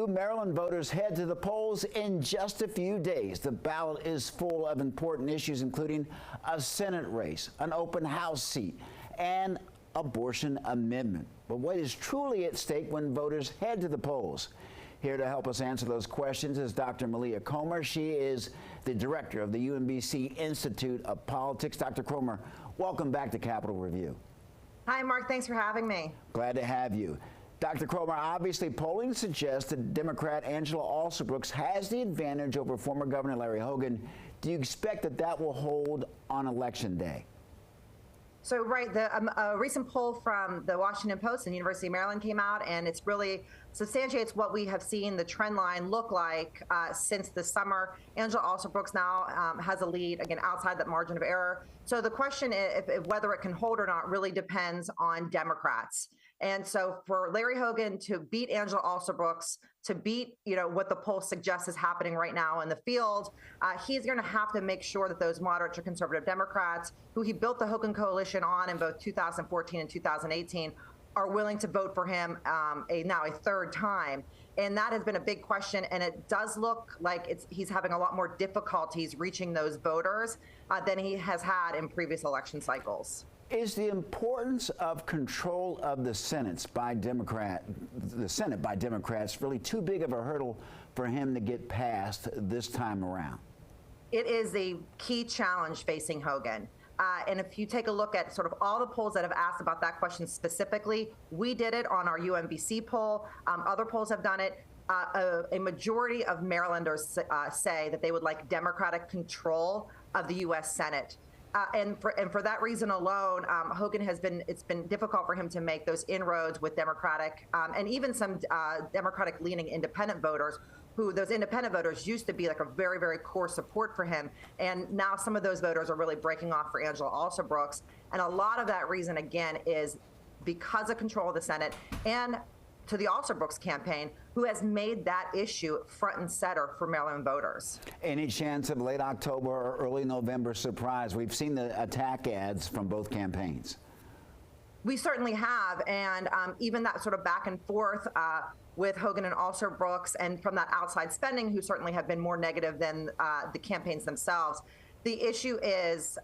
Maryland voters head to the polls in just a few days. The ballot is full of important issues, including a Senate race, an open House seat, and abortion amendment. But what is truly at stake when voters head to the polls? Here to help us answer those questions is Dr. Mileah Kromer. She is the director of the UMBC Institute of Politics. Dr. Kromer, welcome back to Capitol Review. Hi, Mark. Thanks for having me. Glad to have you. Dr. Kromer, obviously polling suggests that Democrat Angela Alsobrooks has the advantage over former Governor Larry Hogan. Do you expect that that will hold on Election Day? So, right, a recent poll from the Washington Post and University of Maryland came out, and it's really substantiates what we have seen the trend line look like since the summer. Angela Alsobrooks now has a lead, again, outside that margin of error. So the question if whether it can hold or not really depends on Democrats. And so for Larry Hogan to beat Angela Alsobrooks, to beat, what the poll suggests is happening right now in the field, he's going to have to make sure that those moderate to conservative Democrats, who he built the Hogan coalition on in both 2014 and 2018, are willing to vote for him now a third time. And that has been a big question. And it does look like he's having a lot more difficulties reaching those voters than he has had in previous election cycles. Is the importance of control of the Senate by Democrats really too big of a hurdle for him to get past this time around? It is a key challenge facing Hogan. And if you take a look at sort of all the polls that have asked about that question specifically, we did it on our UMBC poll. Other polls have done it. A majority of Marylanders say that they would like Democratic control of the U.S. Senate. And for that reason alone, Hogan it's been difficult for him to make those inroads with Democratic and even some Democratic-leaning independent voters, who those independent voters used to be like a very, very core support for him. And now some of those voters are really breaking off for Angela Alsobrooks. And a lot of that reason, again, is because of control of the Senate and to the Alsobrooks campaign, who has made that issue front and center for Maryland voters. Any chance of late October or early November surprise? We've seen the attack ads from both campaigns. We certainly have, and even that sort of back and forth with Hogan and Alsobrooks, and from that outside spending, who certainly have been more negative than the campaigns themselves. The issue is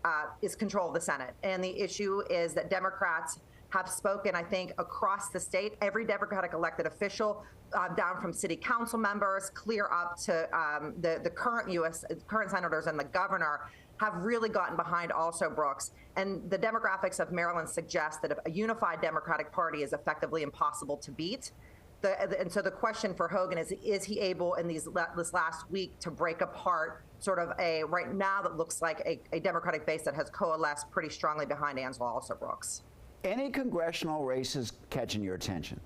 control of the Senate, and the issue is that Democrats have spoken, I think, across the state. Every Democratic elected official, down from city council members, clear up to the current senators and the governor, have really gotten behind Alsobrooks. And the demographics of Maryland suggest that a unified Democratic Party is effectively impossible to beat. And so the question for Hogan is he able in this last week to break apart sort of right now that looks like a Democratic base that has coalesced pretty strongly behind Angela Alsobrooks? Any congressional races catching your attention?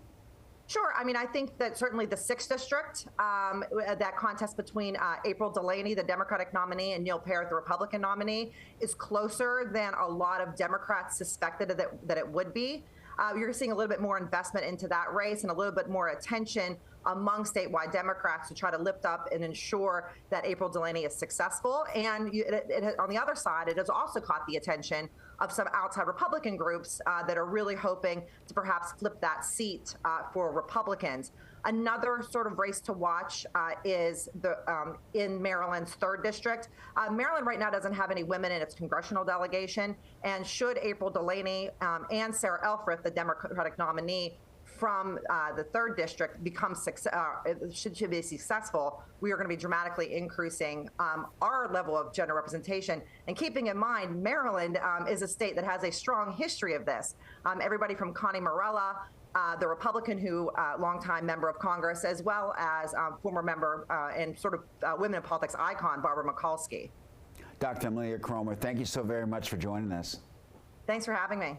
Sure. I mean, I think that certainly the 6th district, that contest between April Delaney, the Democratic nominee, and Neil Parrott, the Republican nominee, is closer than a lot of Democrats suspected that it would be. You're seeing a little bit more investment into that race and a little bit more attention among statewide Democrats to try to lift up and ensure that April Delaney is successful. And on the other side, it has also caught the attention of some outside Republican groups that are really hoping to perhaps flip that seat for Republicans. Another sort of race to watch is in Maryland's 3rd district. Maryland right now doesn't have any women in its congressional delegation, and should April Delaney and Sarah Elfreth, the Democratic nominee from the 3rd district, should be successful, we are going to be dramatically increasing our level of gender representation. And keeping in mind, Maryland is a state that has a strong history of this. Everybody from Connie Morella, the Republican longtime member of Congress, as well as former member and sort of women in politics icon, Barbara Mikulski. Dr. Mileah Kromer, thank you so very much for joining us. Thanks for having me.